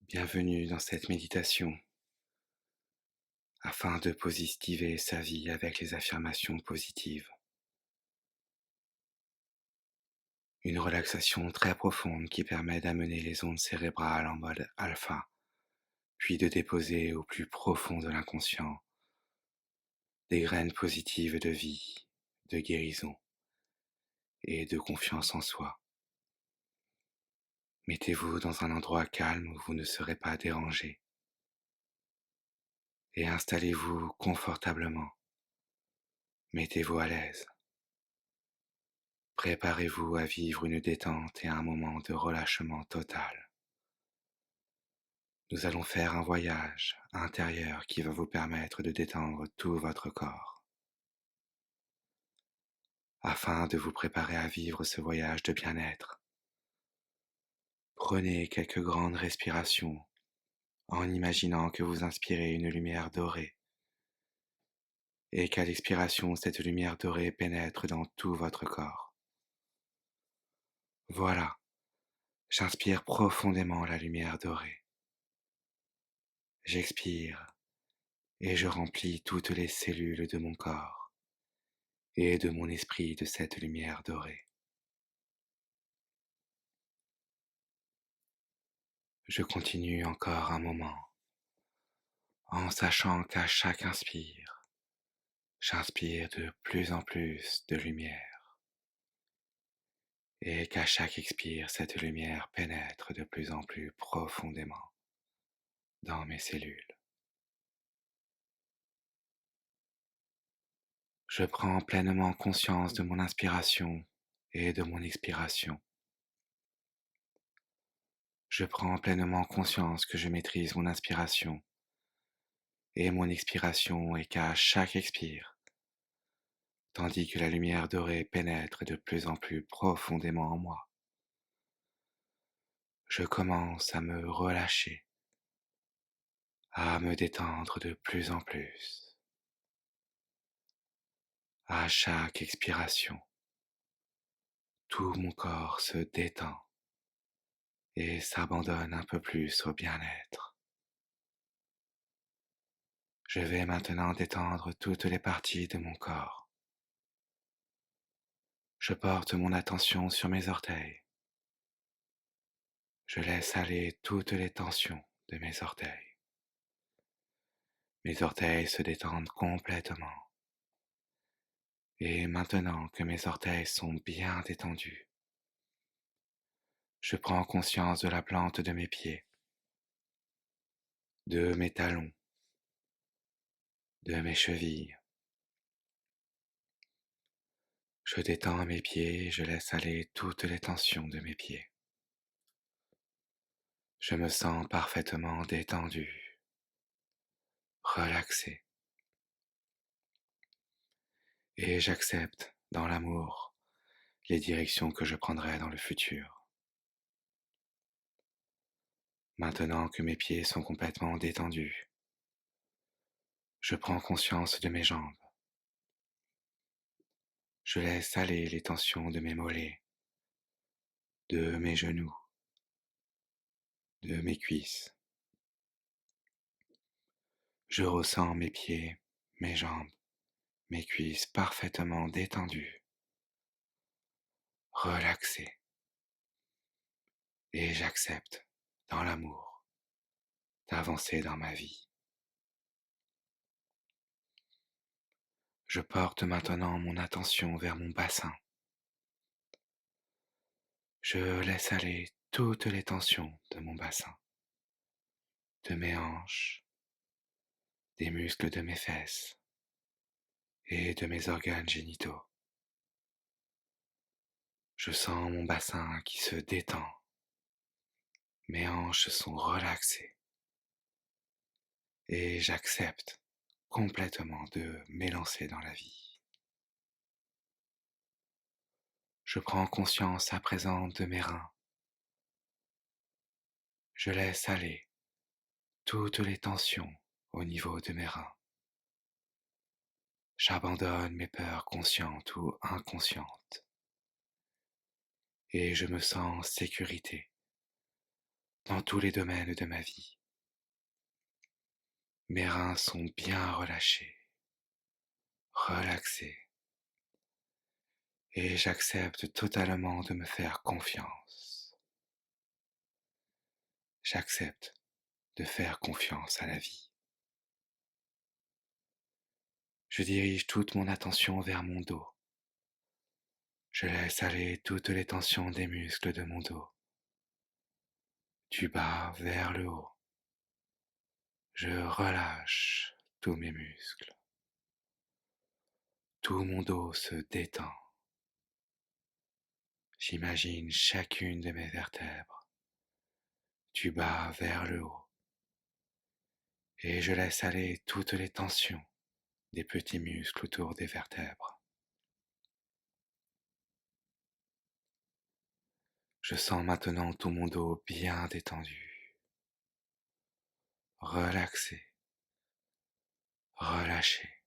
Bienvenue dans cette méditation afin de positiver sa vie avec les affirmations positives. Une relaxation très profonde qui permet d'amener les ondes cérébrales en mode alpha, puis de déposer au plus profond de l'inconscient des graines positives de vie, de guérison et de confiance en soi. Mettez-vous dans un endroit calme où vous ne serez pas dérangé et installez-vous confortablement. Mettez-vous à l'aise. Préparez-vous à vivre une détente et un moment de relâchement total. Nous allons faire un voyage intérieur qui va vous permettre de détendre tout votre corps. Afin de vous préparer à vivre ce voyage de bien-être, prenez quelques grandes respirations en imaginant que vous inspirez une lumière dorée et qu'à l'expiration, cette lumière dorée pénètre dans tout votre corps. Voilà, j'inspire profondément la lumière dorée. J'expire et je remplis toutes les cellules de mon corps et de mon esprit de cette lumière dorée. Je continue encore un moment en sachant qu'à chaque inspire, j'inspire de plus en plus de lumière et qu'à chaque expire, cette lumière pénètre de plus en plus profondément dans mes cellules. Je prends pleinement conscience de mon inspiration et de mon expiration. Je prends pleinement conscience que je maîtrise mon inspiration et mon expiration et qu'à chaque expire, tandis que la lumière dorée pénètre de plus en plus profondément en moi, je commence à me relâcher, à me détendre de plus en plus. À chaque expiration, tout mon corps se détend et s'abandonne un peu plus au bien-être. Je vais maintenant détendre toutes les parties de mon corps. Je porte mon attention sur mes orteils. Je laisse aller toutes les tensions de mes orteils. Mes orteils se détendent complètement. Et maintenant que mes orteils sont bien détendus, je prends conscience de la plante de mes pieds, de mes talons, de mes chevilles. Je détends mes pieds et je laisse aller toutes les tensions de mes pieds. Je me sens parfaitement détendu, relaxé. Et j'accepte, dans l'amour, les directions que je prendrai dans le futur. Maintenant que mes pieds sont complètement détendus, je prends conscience de mes jambes. Je laisse aller les tensions de mes mollets, de mes genoux, de mes cuisses. Je ressens mes pieds, mes jambes, mes cuisses parfaitement détendues, relaxées. Et j'accepte, dans l'amour, d'avancer dans ma vie. Je porte maintenant mon attention vers mon bassin. Je laisse aller toutes les tensions de mon bassin, de mes hanches, des muscles de mes fesses et de mes organes génitaux. Je sens mon bassin qui se détend. Mes hanches sont relaxées et j'accepte complètement de m'élancer dans la vie. Je prends conscience à présent de mes reins. Je laisse aller toutes les tensions au niveau de mes reins. J'abandonne mes peurs conscientes ou inconscientes et je me sens en sécurité dans tous les domaines de ma vie. Mes reins sont bien relâchés, relaxés, et j'accepte totalement de me faire confiance. J'accepte de faire confiance à la vie. Je dirige toute mon attention vers mon dos. Je laisse aller toutes les tensions des muscles de mon dos, du bas vers le haut. Je relâche tous mes muscles. Tout mon dos se détend. J'imagine chacune de mes vertèbres, du bas vers le haut, et je laisse aller toutes les tensions des petits muscles autour des vertèbres. Je sens maintenant tout mon dos bien détendu, relaxé, relâché,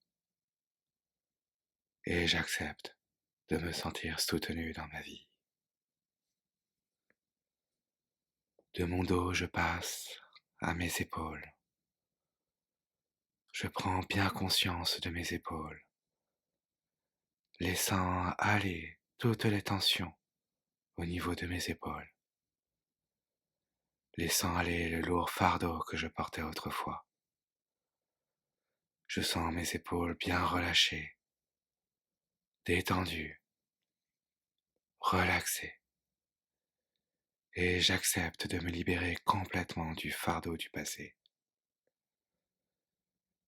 et j'accepte de me sentir soutenu dans ma vie. De mon dos, je passe à mes épaules. Je prends bien conscience de mes épaules, laissant aller toutes les tensions au niveau de mes épaules, laissant aller le lourd fardeau que je portais autrefois. Je sens mes épaules bien relâchées, détendues, relaxées, et j'accepte de me libérer complètement du fardeau du passé.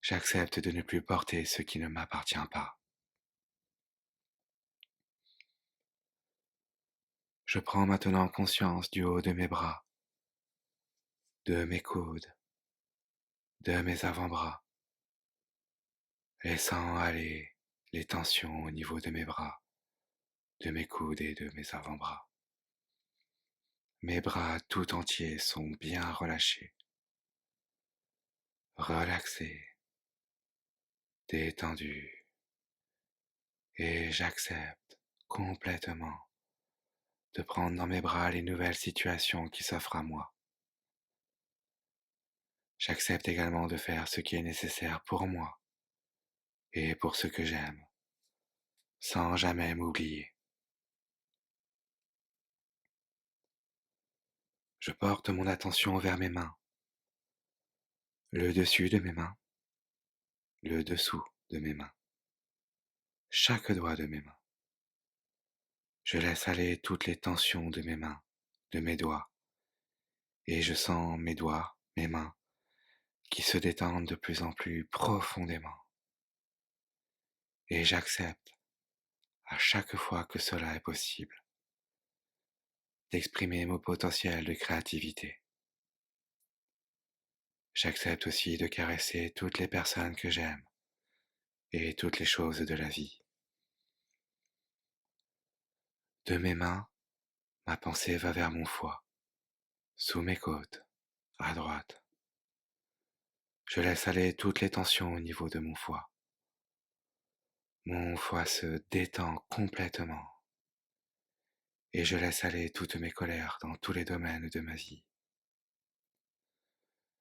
J'accepte de ne plus porter ce qui ne m'appartient pas. Je prends maintenant conscience du haut de mes bras, de mes coudes, de mes avant-bras, laissant aller les tensions au niveau de mes bras, de mes coudes et de mes avant-bras. Mes bras tout entiers sont bien relâchés, relaxés, détendus, et j'accepte complètement de prendre dans mes bras les nouvelles situations qui s'offrent à moi. J'accepte également de faire ce qui est nécessaire pour moi et pour ce que j'aime, sans jamais m'oublier. Je porte mon attention vers mes mains, le dessus de mes mains, le dessous de mes mains, chaque doigt de mes mains. Je laisse aller toutes les tensions de mes mains, de mes doigts, et je sens mes doigts, mes mains, qui se détendent de plus en plus profondément. Et j'accepte, à chaque fois que cela est possible, d'exprimer mon potentiel de créativité. J'accepte aussi de caresser toutes les personnes que j'aime et toutes les choses de la vie. De mes mains, ma pensée va vers mon foie, sous mes côtes, à droite. Je laisse aller toutes les tensions au niveau de mon foie. Mon foie se détend complètement et je laisse aller toutes mes colères dans tous les domaines de ma vie.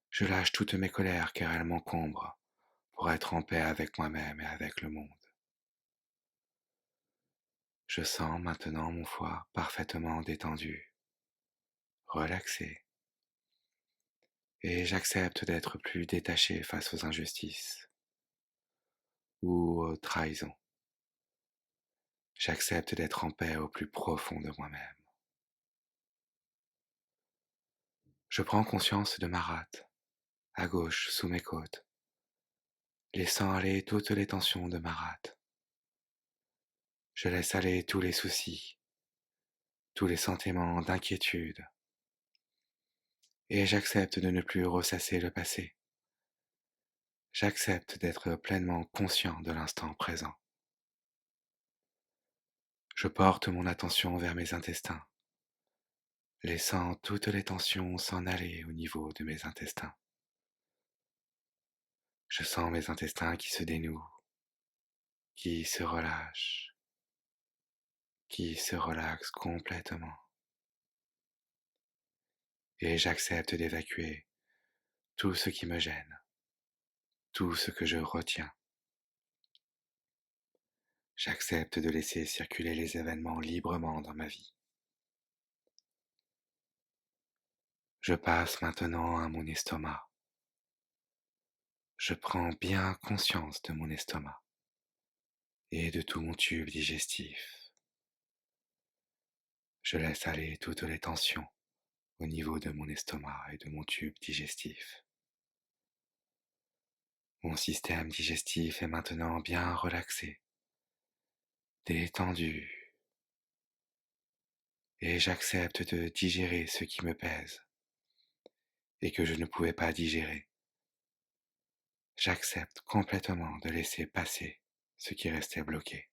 Je lâche toutes mes colères car elles m'encombrent pour être en paix avec moi-même et avec le monde. Je sens maintenant mon foie parfaitement détendu, relaxé, et j'accepte d'être plus détaché face aux injustices ou aux trahisons. J'accepte d'être en paix au plus profond de moi-même. Je prends conscience de ma rate, à gauche sous mes côtes, laissant aller toutes les tensions de ma rate. Je laisse aller tous les soucis, tous les sentiments d'inquiétude, et j'accepte de ne plus ressasser le passé. J'accepte d'être pleinement conscient de l'instant présent. Je porte mon attention vers mes intestins, laissant toutes les tensions s'en aller au niveau de mes intestins. Je sens mes intestins qui se dénouent, qui se relâchent, qui se relaxent complètement. et j'accepte d'évacuer tout ce qui me gêne, tout ce que je retiens. J'accepte de laisser circuler les événements librement dans ma vie. Je passe maintenant à mon estomac. Je prends bien conscience de mon estomac et de tout mon tube digestif. Je laisse aller toutes les tensions au niveau de mon estomac et de mon tube digestif. Mon système digestif est maintenant bien relaxé, détendu, et j'accepte de digérer ce qui me pèse et que je ne pouvais pas digérer. J'accepte complètement de laisser passer ce qui restait bloqué.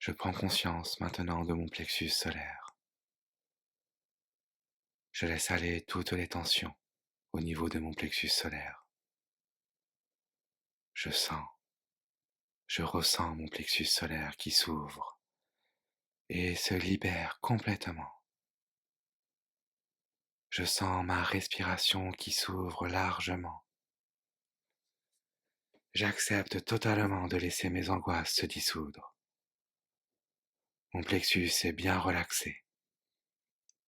Je prends conscience maintenant de mon plexus solaire. Je laisse aller toutes les tensions au niveau de mon plexus solaire. Je sens, je ressens mon plexus solaire qui s'ouvre et se libère complètement. Je sens ma respiration qui s'ouvre largement. J'accepte totalement de laisser mes angoisses se dissoudre. Mon plexus est bien relaxé,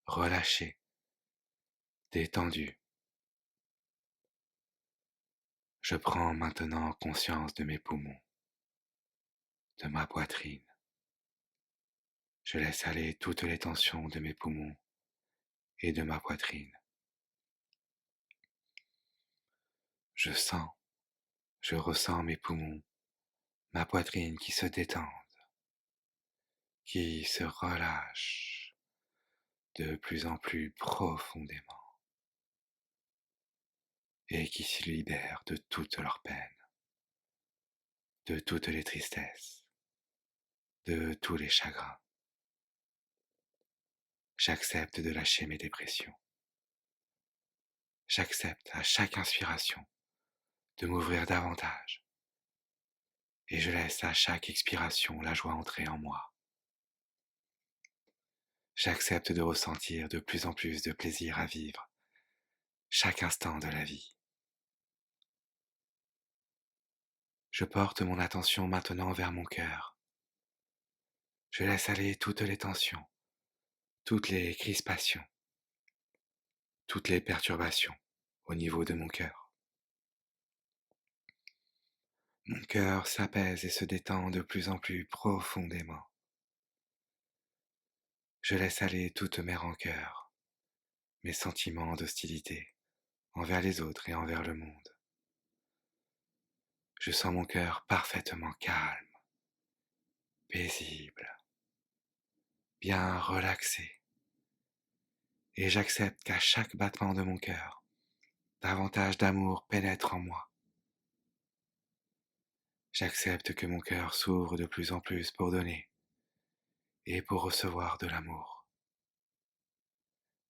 relâché, détendu. Je prends maintenant conscience de mes poumons, de ma poitrine. Je laisse aller toutes les tensions de mes poumons et de ma poitrine. Je sens, je ressens mes poumons, ma poitrine qui se détendent, qui se relâchent de plus en plus profondément et qui se libèrent de toutes leurs peines, de toutes les tristesses, de tous les chagrins. J'accepte de lâcher mes dépressions. J'accepte à chaque inspiration de m'ouvrir davantage et je laisse à chaque expiration la joie entrer en moi. J'accepte de ressentir de plus en plus de plaisir à vivre chaque instant de la vie. Je porte mon attention maintenant vers mon cœur. Je laisse aller toutes les tensions, toutes les crispations, toutes les perturbations au niveau de mon cœur. Mon cœur s'apaise et se détend de plus en plus profondément. Je laisse aller toutes mes rancœurs, mes sentiments d'hostilité envers les autres et envers le monde. Je sens mon cœur parfaitement calme, paisible, bien relaxé. Et j'accepte qu'à chaque battement de mon cœur, davantage d'amour pénètre en moi. J'accepte que mon cœur s'ouvre de plus en plus pour donner et pour recevoir de l'amour.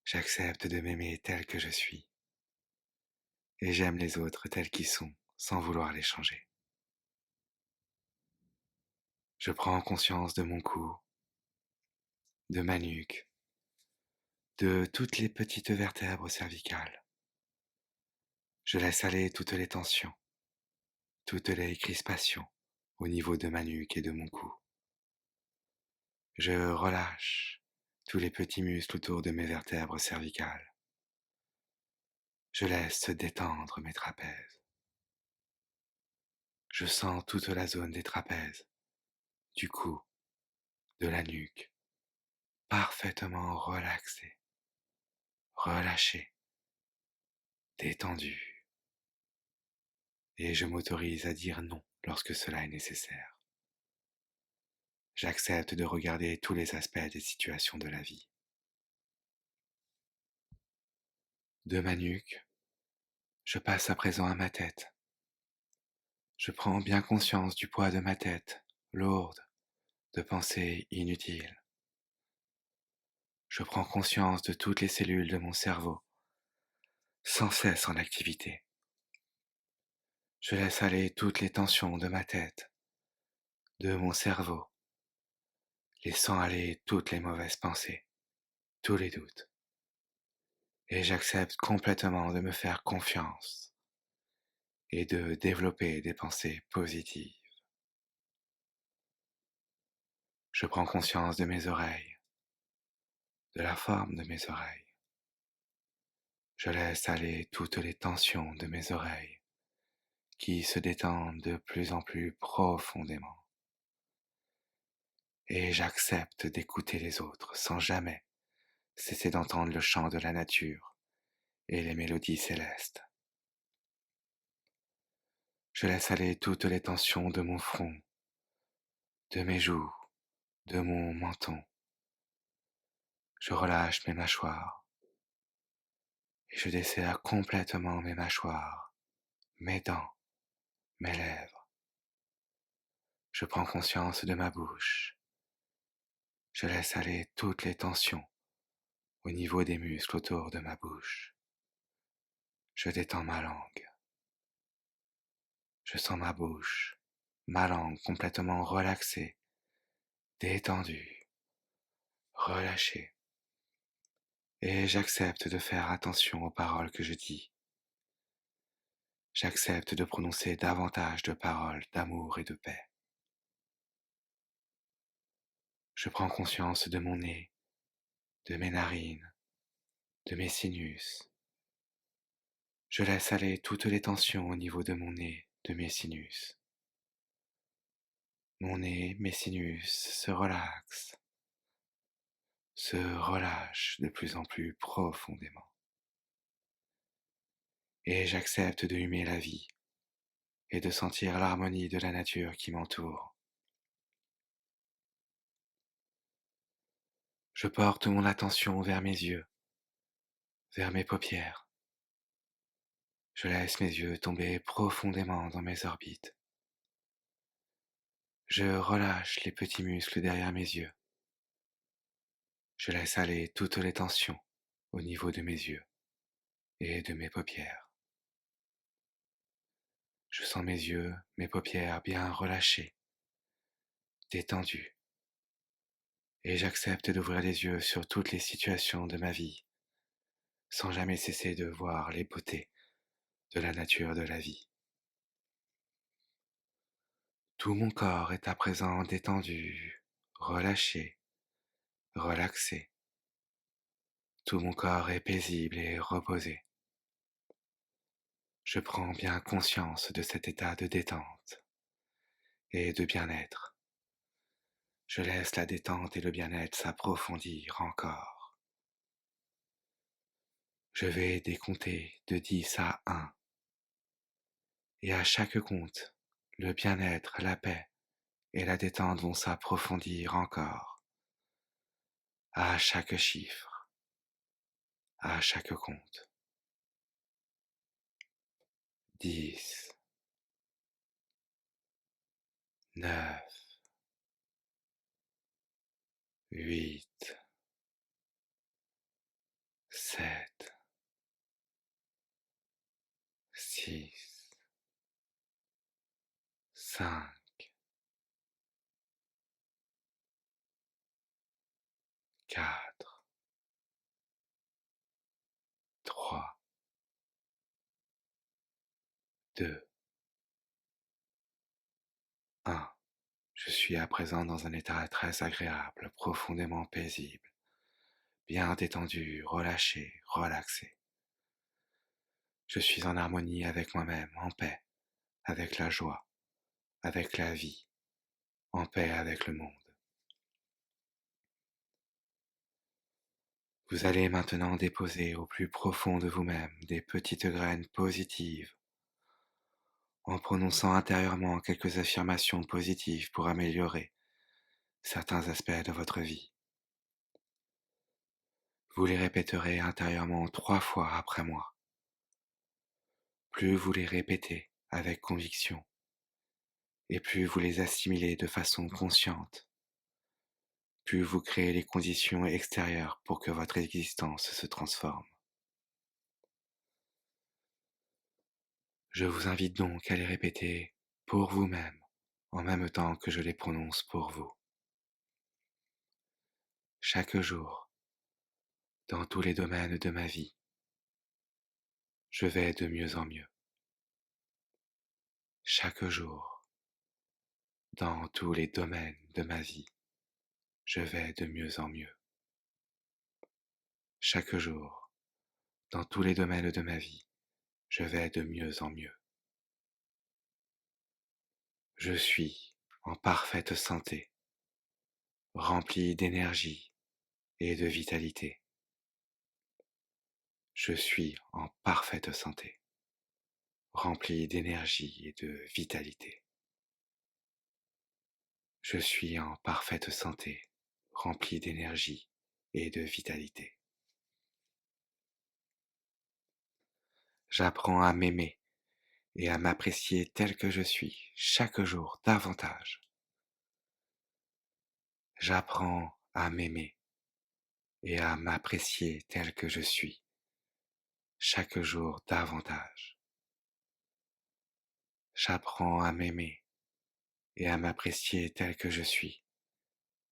J'accepte de m'aimer tel que je suis et j'aime les autres tels qu'ils sont sans vouloir les changer. Je prends conscience de mon cou, de ma nuque, de toutes les petites vertèbres cervicales. Je laisse aller toutes les tensions, toutes les crispations au niveau de ma nuque et de mon cou. Je relâche tous les petits muscles autour de mes vertèbres cervicales. Je laisse se détendre mes trapèzes. Je sens toute la zone des trapèzes, du cou, de la nuque, parfaitement relaxée, relâchée, détendue. Et je m'autorise à dire non lorsque cela est nécessaire. J'accepte de regarder tous les aspects des situations de la vie. De ma nuque, je passe à présent à ma tête. Je prends bien conscience du poids de ma tête, lourde, de pensées inutiles. Je prends conscience de toutes les cellules de mon cerveau, sans cesse en activité. Je laisse aller toutes les tensions de ma tête, de mon cerveau, laissant aller toutes les mauvaises pensées, tous les doutes et j'accepte complètement de me faire confiance et de développer des pensées positives. Je prends conscience de mes oreilles, de la forme de mes oreilles. Je laisse aller toutes les tensions de mes oreilles qui se détendent de plus en plus profondément. Et j'accepte d'écouter les autres sans jamais cesser d'entendre le chant de la nature et les mélodies célestes. Je laisse aller toutes les tensions de mon front, de mes joues, de mon menton. Je relâche mes mâchoires et je desserre complètement mes mâchoires, mes dents, mes lèvres. Je prends conscience de ma bouche. Je laisse aller toutes les tensions au niveau des muscles autour de ma bouche. Je détends ma langue. Je sens ma bouche, ma langue complètement relaxée, détendue, relâchée. Et j'accepte de faire attention aux paroles que je dis. J'accepte de prononcer davantage de paroles d'amour et de paix. Je prends conscience de mon nez, de mes narines, de mes sinus. Je laisse aller toutes les tensions au niveau de mon nez, de mes sinus. Mon nez, mes sinus se relaxent, se relâchent de plus en plus profondément. Et j'accepte de humer la vie et de sentir l'harmonie de la nature qui m'entoure. Je porte mon attention vers mes yeux, vers mes paupières. Je laisse mes yeux tomber profondément dans mes orbites. Je relâche les petits muscles derrière mes yeux. Je laisse aller toutes les tensions au niveau de mes yeux et de mes paupières. Je sens mes yeux, mes paupières bien relâchés, détendus. Et j'accepte d'ouvrir les yeux sur toutes les situations de ma vie, sans jamais cesser de voir les beautés de la nature de la vie. Tout mon corps est à présent détendu, relâché, relaxé. Tout mon corps est paisible et reposé. Je prends bien conscience de cet état de détente et de bien-être. Je laisse la détente et le bien-être s'approfondir encore. Je vais décompter de 10 à 1. Et à chaque compte, le bien-être, la paix et la détente vont s'approfondir encore. À chaque chiffre, à chaque compte. 10, 9, 8, 7, 6, 5, 4, 3, 2, 1. Je suis à présent dans un état très agréable, profondément paisible, bien détendu, relâché, relaxé. Je suis en harmonie avec moi-même, en paix, avec la joie, avec la vie, en paix avec le monde. Vous allez maintenant déposer au plus profond de vous-même des petites graines positives en prononçant intérieurement quelques affirmations positives pour améliorer certains aspects de votre vie. Vous les répéterez intérieurement 3 fois après moi. Plus vous les répétez avec conviction et plus vous les assimilez de façon consciente, plus vous créez les conditions extérieures pour que votre existence se transforme. Je vous invite donc à les répéter pour vous-même en même temps que je les prononce pour vous. Chaque jour, Dans tous les domaines de ma vie, je vais de mieux en mieux. Chaque jour, dans tous les domaines de ma vie, je vais de mieux en mieux. Chaque jour, dans tous les domaines de ma vie, je vais de mieux en mieux. Je suis en parfaite santé, rempli d'énergie et de vitalité. Je suis en parfaite santé, rempli d'énergie et de vitalité. Je suis en parfaite santé, rempli d'énergie et de vitalité. J'apprends à m'aimer et à m'apprécier tel que je suis chaque jour davantage. J'apprends à m'aimer et à m'apprécier tel que je suis chaque jour davantage. J'apprends à m'aimer et à m'apprécier tel que je suis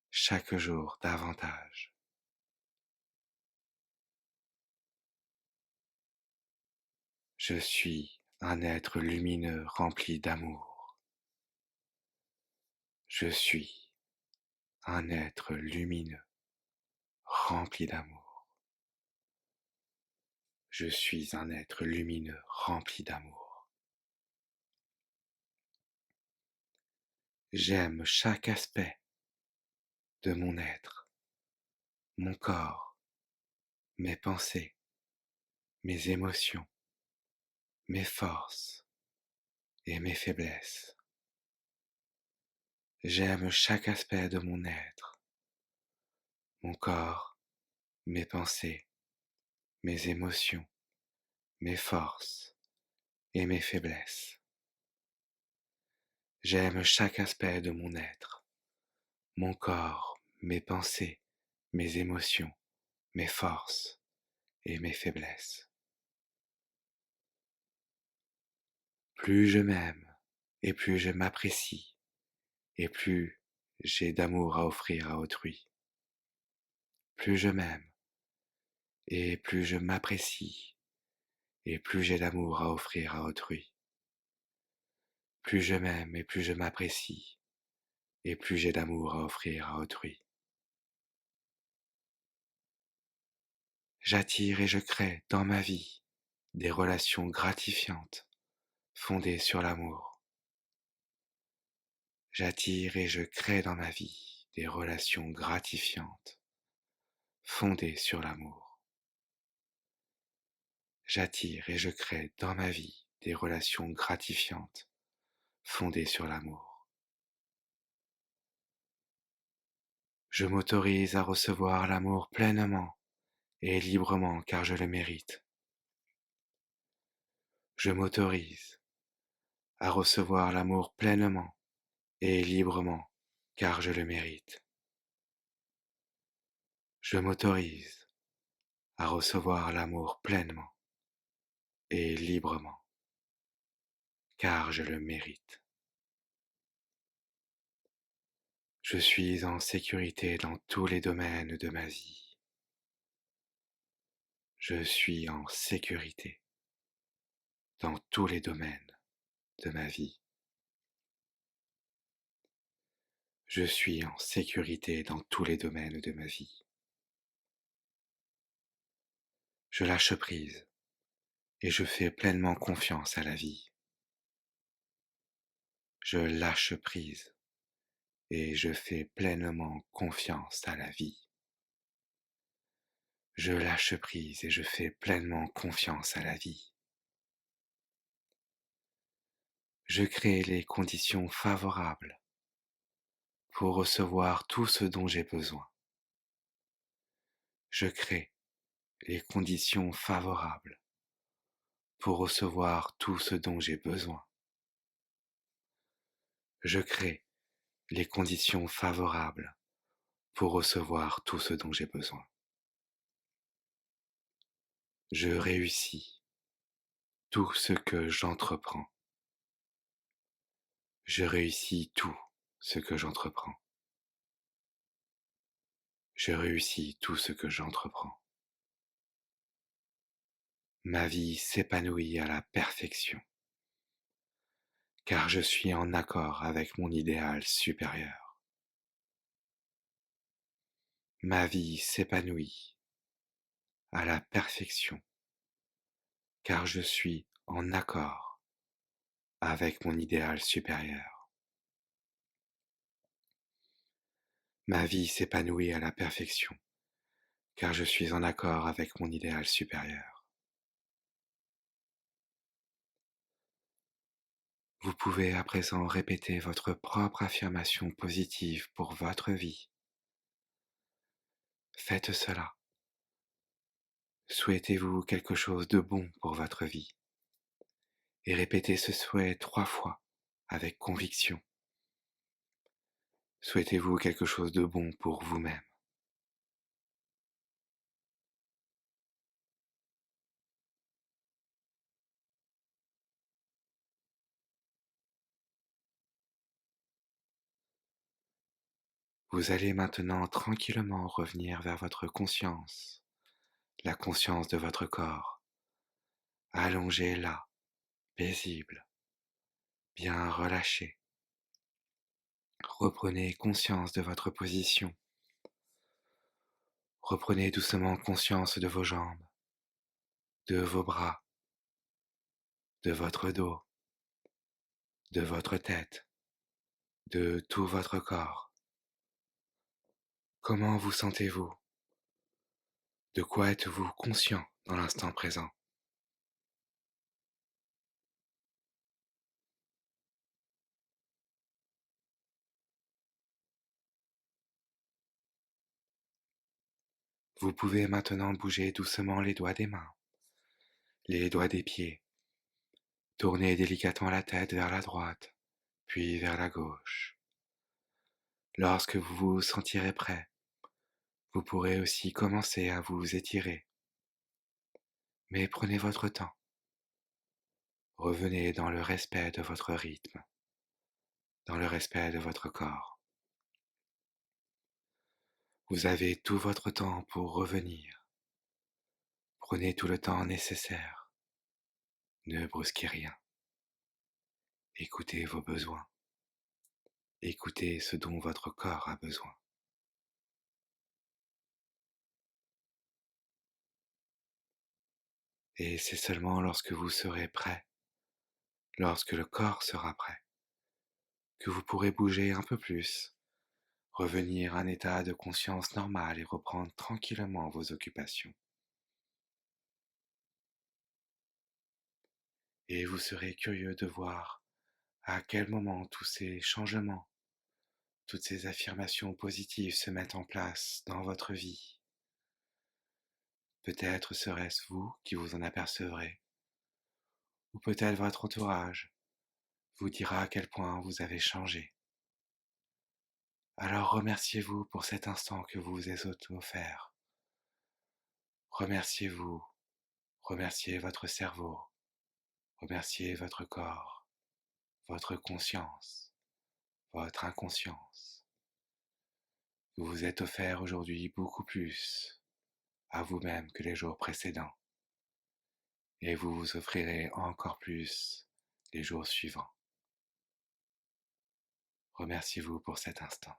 chaque jour davantage. Je suis un être lumineux rempli d'amour. Je suis un être lumineux rempli d'amour. Je suis un être lumineux rempli d'amour. J'aime chaque aspect de mon être, mon corps, mes pensées, mes émotions, mes forces et mes faiblesses. J'aime chaque aspect de mon être, mon corps, mes pensées, mes émotions, mes forces et mes faiblesses. J'aime chaque aspect de mon être, mon corps, mes pensées, mes émotions, mes forces et mes faiblesses. Plus je m'aime et plus je m'apprécie et plus j'ai d'amour à offrir à autrui. Plus je m'aime et plus je m'apprécie et plus j'ai d'amour à offrir à autrui. Plus je m'aime et plus je m'apprécie et plus j'ai d'amour à offrir à autrui. J'attire et je crée dans ma vie des relations gratifiantes fondées sur l'amour. J'attire et je crée dans ma vie des relations gratifiantes fondées sur l'amour. J'attire et je crée dans ma vie des relations gratifiantes fondées sur l'amour. Je m'autorise à recevoir l'amour pleinement et librement car je le mérite. Je m'autorise à recevoir l'amour pleinement et librement car je le mérite. Je m'autorise à recevoir l'amour pleinement et librement car je le mérite. Je suis en sécurité dans tous les domaines de ma vie. Je suis en sécurité dans tous les domaines de ma vie. Je suis en sécurité dans tous les domaines de ma vie. Je lâche prise et je fais pleinement confiance à la vie. Je lâche prise et je fais pleinement confiance à la vie. Je lâche prise et je fais pleinement confiance à la vie. Je crée les conditions favorables pour recevoir tout ce dont j'ai besoin. Je crée les conditions favorables pour recevoir tout ce dont j'ai besoin. Je crée les conditions favorables pour recevoir tout ce dont j'ai besoin. Je réussis tout ce que j'entreprends. Je réussis tout ce que j'entreprends. Je réussis tout ce que j'entreprends. Ma vie s'épanouit à la perfection, car je suis en accord avec mon idéal supérieur. Ma vie s'épanouit à la perfection, car je suis en accord avec mon idéal supérieur. Ma vie s'épanouit à la perfection, car je suis en accord avec mon idéal supérieur. Vous pouvez à présent répéter votre propre affirmation positive pour votre vie. Faites cela. Souhaitez-vous quelque chose de bon pour votre vie? Et répétez ce souhait 3 fois avec conviction. Souhaitez-vous quelque chose de bon pour vous-même? Vous allez maintenant tranquillement revenir vers votre conscience, la conscience de votre corps, allongé là, paisible, bien relâché. Reprenez conscience de votre position. Reprenez doucement conscience de vos jambes, de vos bras, de votre dos, de votre tête, de tout votre corps. Comment vous sentez-vous? De quoi êtes-vous conscient dans l'instant présent? Vous pouvez maintenant bouger doucement les doigts des mains, les doigts des pieds. Tournez délicatement la tête vers la droite, puis vers la gauche. Lorsque vous vous sentirez prêt, vous pourrez aussi commencer à vous étirer. Mais prenez votre temps. Revenez dans le respect de votre rythme, dans le respect de votre corps. Vous avez tout votre temps pour revenir. Prenez tout le temps nécessaire. Ne brusquez rien. Écoutez vos besoins. Écoutez ce dont votre corps a besoin. Et c'est seulement lorsque vous serez prêt, lorsque le corps sera prêt, que vous pourrez bouger un peu plus, revenir à un état de conscience normal et reprendre tranquillement vos occupations. Et vous serez curieux de voir à quel moment tous ces changements, toutes ces affirmations positives se mettent en place dans votre vie. Peut-être serait-ce vous qui vous en apercevrez, ou peut-être votre entourage vous dira à quel point vous avez changé. Alors remerciez-vous pour cet instant que vous vous êtes offert. Remerciez-vous, remerciez votre cerveau, remerciez votre corps, votre conscience, votre inconscience. Vous vous êtes offert aujourd'hui beaucoup plus à vous-même que les jours précédents, et vous vous offrirez encore plus les jours suivants. Remerciez-vous pour cet instant.